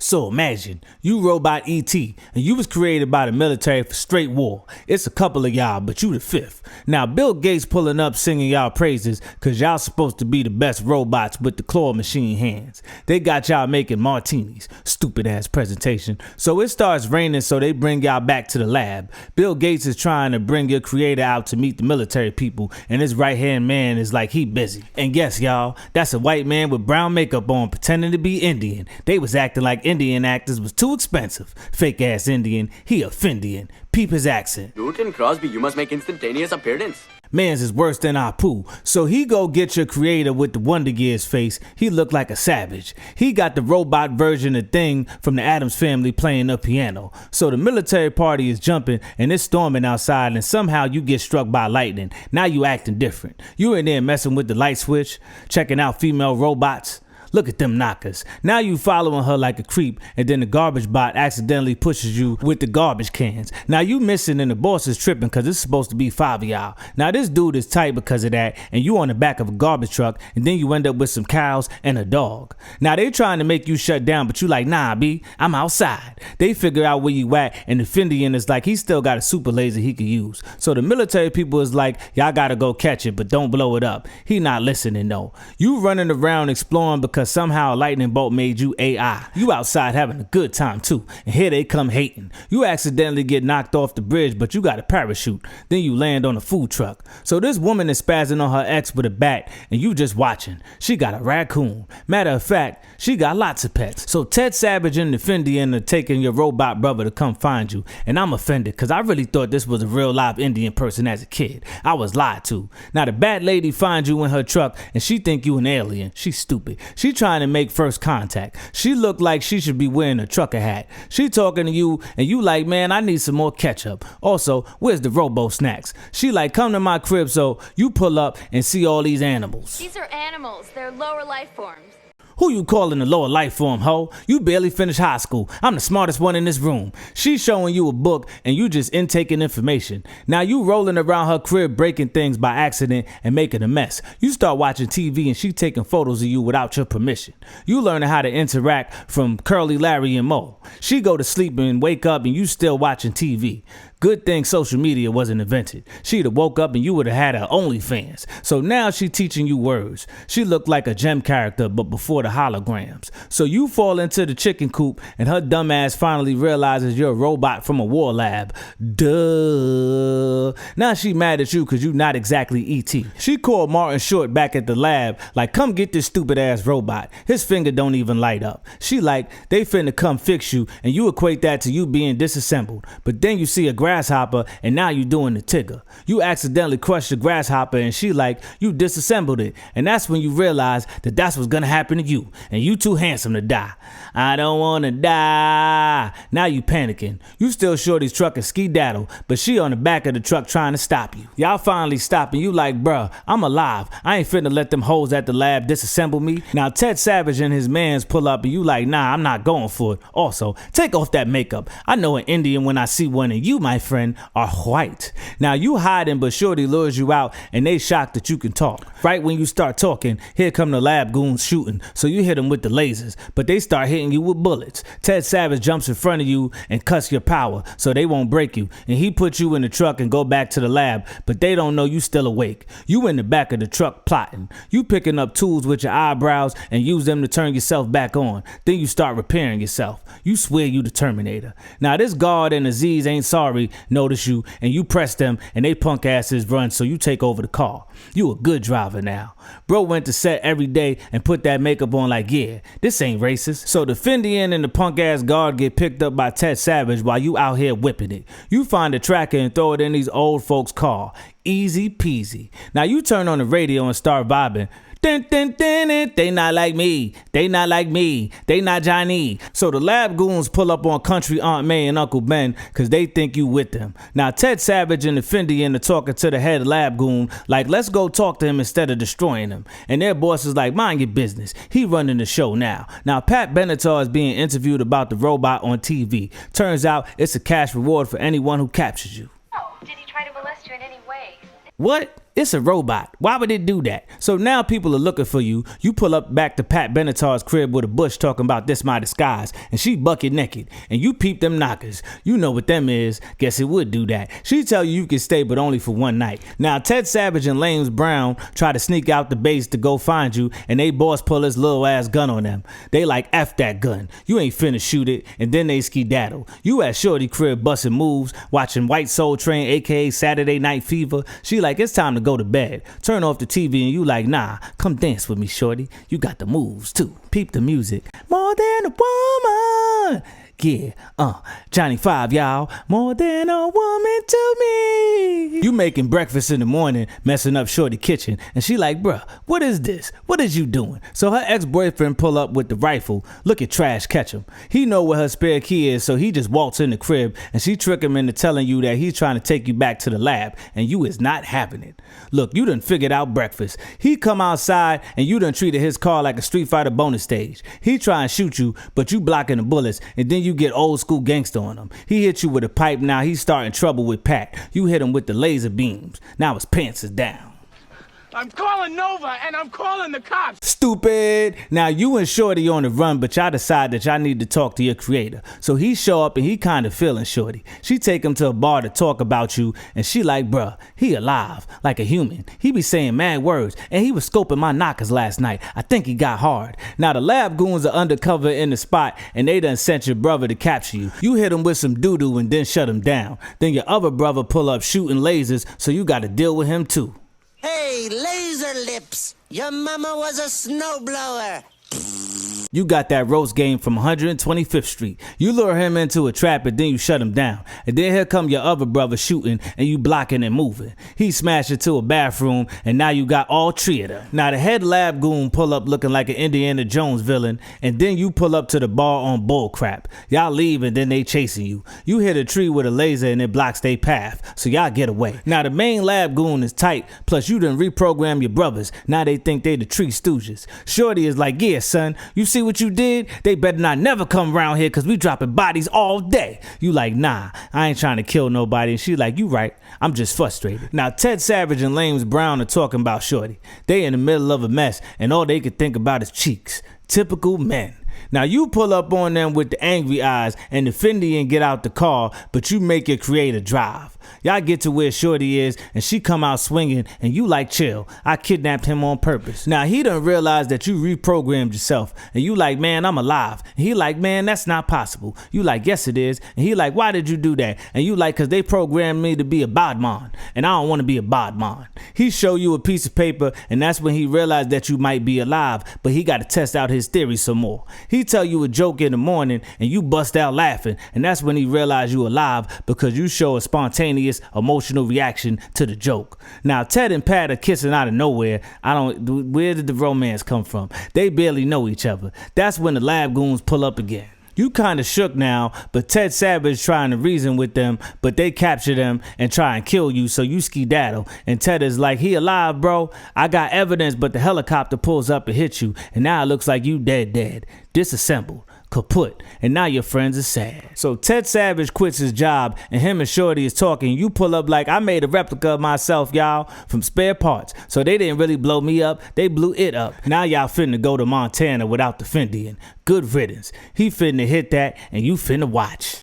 So imagine, you robot E.T., and you was created by the military for straight war. It's a couple of y'all, but you the fifth. Now Bill Gates pulling up singing y'all praises, cause y'all supposed to be the best robots with the claw machine hands. They got y'all making martinis. Stupid ass presentation. So it starts raining, so they bring y'all back to the lab. Bill Gates is trying to bring your creator out to meet the military people, and his right hand man is like he busy. And yes y'all, that's a white man with brown makeup on pretending to be Indian. They was acting like Indian actors was too expensive. Fake ass Indian, he a Findian. Peep his accent. Newton Crosby, you must make instantaneous appearance. Mans is worse than Apu, so he go get your creator with the Wonder Gears face. He look like a savage. He got the robot version of Thing from the Addams Family playing the piano. So the military party is jumping and it's storming outside, and somehow you get struck by lightning. Now you acting different. You in there messing with the light switch, checking out female robots. Look at them knockers. Now you following her like a creep, and then the garbage bot accidentally pushes you with the garbage cans. Now you missing and the boss is tripping because it's supposed to be 5 of y'all. Now this dude is tight because of that, and you on the back of a garbage truck, and then you end up with some cows and a dog. Now they trying to make you shut down, but you like, nah B, I'm outside. They figure out where you at, and the Findian is like, he still got a super laser he could use. So the military people is like, y'all gotta go catch it, but don't blow it up. He not listening though. You running around exploring because somehow a lightning bolt made you AI. You outside having a good time too, and here they come hating. You accidentally get knocked off the bridge, but you got a parachute. Then you land on a food truck. So this woman is spazzing on her ex with a bat, and you just watching. She got a raccoon. Matter of fact, she got lots of pets. So Ted Savage and the Findian are taking your robot brother to come find you, and I'm offended because I really thought this was a real live Indian person as a kid. I was lied to. Now the bat lady finds you in her truck, and she think you an alien. She's stupid. She trying to make first contact. She look like she should be wearing a trucker hat. She talking to you, and you like, man, I need some more ketchup. Also, where's the robo snacks? She like, come to my crib, so you pull up and see all these animals. These are animals. They're lower life forms. Who you calling the lower life form, ho? You barely finished high school. I'm the smartest one in this room. She's showing you a book and you just intaking information. Now you rolling around her crib breaking things by accident and making a mess. You start watching TV and she taking photos of you without your permission. You learning how to interact from Curly, Larry, and Moe. She go to sleep and wake up and you still watching TV. Good thing social media wasn't invented. She'd have woke up and you would have had her OnlyFans. So now she teaching you words. She looked like a gem character, but before the holograms. So you fall into the chicken coop and her dumb ass finally realizes you're a robot from a war lab. Duh. Now she mad at you because you not exactly E.T. She called Martin Short back at the lab like, come get this stupid ass robot. His finger don't even light up. She like, they finna come fix you, and you equate that to you being disassembled. But then you see a grasshopper and now you doing the Tigger. You accidentally crushed the grasshopper and she like, you disassembled it. And that's when you realize that that's what's gonna happen to you. And you too handsome to die. I don't wanna die. Now you panicking. You still Shorty's truck and ski-daddle, but she on the back of the truck trying to stop you. Y'all finally stop and you like, bruh, I'm alive. I ain't finna let them hoes at the lab disassemble me. Now Ted Savage and his mans pull up and you like, nah, I'm not going for it. Also, take off that makeup. I know an Indian when I see one, and you, my friend, are white. Now you hiding, but Shorty lures you out and they shocked that you can talk. Right when you start talking, here come the lab goons shooting. So you hit them with the lasers, but they start hitting you with bullets. Ted Savage jumps in front of you and cuts your power so they won't break you. And he puts you in the truck and go back to the lab, but they don't know you still awake. You in the back of the truck plotting. You picking up tools with your eyebrows and use them to turn yourself back on. Then you start repairing yourself. You swear you the Terminator. Now this guard and Aziz ain't sorry, notice you, and you press them and they punk asses run, so you take over the car. You a good driver now. Bro went to set every day and put that makeup on like, yeah, this ain't racist. So the Findian and the punk ass guard get picked up by Ted Savage while you out here whipping it. You find a tracker and throw it in these old folks' car. Easy peasy. Now you turn on the radio and start vibing. Dun, dun, dun, dun. They not like me. They not like me. They not Johnny. So the lab goons pull up on country Aunt May and Uncle Ben because they think you with them. Now Ted Savage and the Findian are talking to the head lab goon like, let's go talk to him instead of destroying him. And their boss is like, mind your business. He running the show now. Now Pat Benatar is being interviewed about the robot on TV. Turns out it's a cash reward for anyone who captures you. Oh, did he try to molest you in any way? What? It's a robot. Why would it do that? So now people are looking for you. You pull up back to Pat Benatar's crib with a bush talking about this my disguise, and she bucket naked, and you peep them knockers. You know what them is. Guess it would do that. She tell you can stay, but only for one night. Now Ted Savage and Lames Brown try to sneak out the base to go find you, and they boss pull his little ass gun on them. They like, F that gun. You ain't finna shoot it, and then they skedaddle. You at Shorty crib busting moves, watching White Soul Train, aka Saturday Night Fever. She like, it's time to go to bed. Turn off the TV and you like, nah, come dance with me, shorty. You got the moves too. Peep the music. More than a woman. Yeah, Johnny 5, y'all. More than a woman to me. You making breakfast in the morning, messing up Shorty kitchen, and she like, bruh, what is this? What is you doing? So her ex-boyfriend pull up with the rifle. Look at Trash catch him. He know where her spare key is, so he just walks in the crib, and she trick him into telling you that he's trying to take you back to the lab, and you is not having it. Look, you done figured out breakfast. He come outside, and you done treated his car like a Street Fighter bonus stage. He try and shoot you, but you blocking the bullets, and then you get old school gangster on him. He hit you with a pipe, now he's starting trouble with Pat. You hit him with the laser beams. Now his pants is down. I'm calling Nova and I'm calling the cops. Stupid. Now you and Shorty on the run, but y'all decide that y'all need to talk to your creator. So he show up and he kind of feeling Shorty. She take him to a bar to talk about you, and she like, bruh, he alive, like a human. He be saying mad words, and he was scoping my knockers last night. I think he got hard. Now the lab goons are undercover in the spot, and they done sent your brother to capture you. You hit him with some doo-doo and then shut him down. Then your other brother pull up shooting lasers, so you gotta deal with him too. Hey, laser lips, your mama was a snowblower. You got that roast game from 125th Street. You lure him into a trap and then you shut him down. And then here come your other brother shooting and you blocking and moving. He smashed into a bathroom and now you got all three of them. Now the head lab goon pull up looking like an Indiana Jones villain, and then you pull up to the bar on bull crap. Y'all leave and then they chasing you. You hit a tree with a laser and it blocks their path, so y'all get away. Now the main lab goon is tight, plus you done reprogram your brothers. Now they think they the Tree Stooges. Shorty is like, yeah son, you see what you did? They better not never come around here cause we dropping bodies all day. You like, nah, I ain't trying to kill nobody. And she like, you right, I'm just frustrated. Now Ted Savage and Lames Brown are talking about Shorty. They in the middle of a mess and all they could think about is cheeks. Typical men. Now you pull up on them with the angry eyes and the Fendi and get out the car, but you make your creator drive. Y'all get to where Shorty is and she come out swinging and you like, chill, I kidnapped him on purpose. Now he done realized that you reprogrammed yourself and you like, man, I'm alive. And he like, man, that's not possible. You like, yes it is. And he like, why did you do that? And you like, cause they programmed me to be a badman and I don't want to be a badman. He show you a piece of paper and that's when he realized that you might be alive, but he got to test out his theory some more. He tell you a joke in the morning and you bust out laughing, and that's when he realized you alive because you show a spontaneous emotional reaction to the joke. Now Ted and Pat are kissing out of nowhere. Where did the romance come from? They barely know each other. That's when the lab goons pull up again. You kinda shook now, but Ted Savage trying to reason with them, but they capture them and try and kill you, so you skedaddle. And Ted is like, he alive, bro. I got evidence, but the helicopter pulls up and hits you, and now it looks like you dead. Disassembled. Kaput, and now your friends are sad. So Ted Savage quits his job and him and Shorty is talking. You pull up like, I made a replica of myself, y'all, from spare parts. So they didn't really blow me up, they blew it up. Now y'all finna go to Montana without the Fendi, and good riddance. He finna hit that and you finna watch.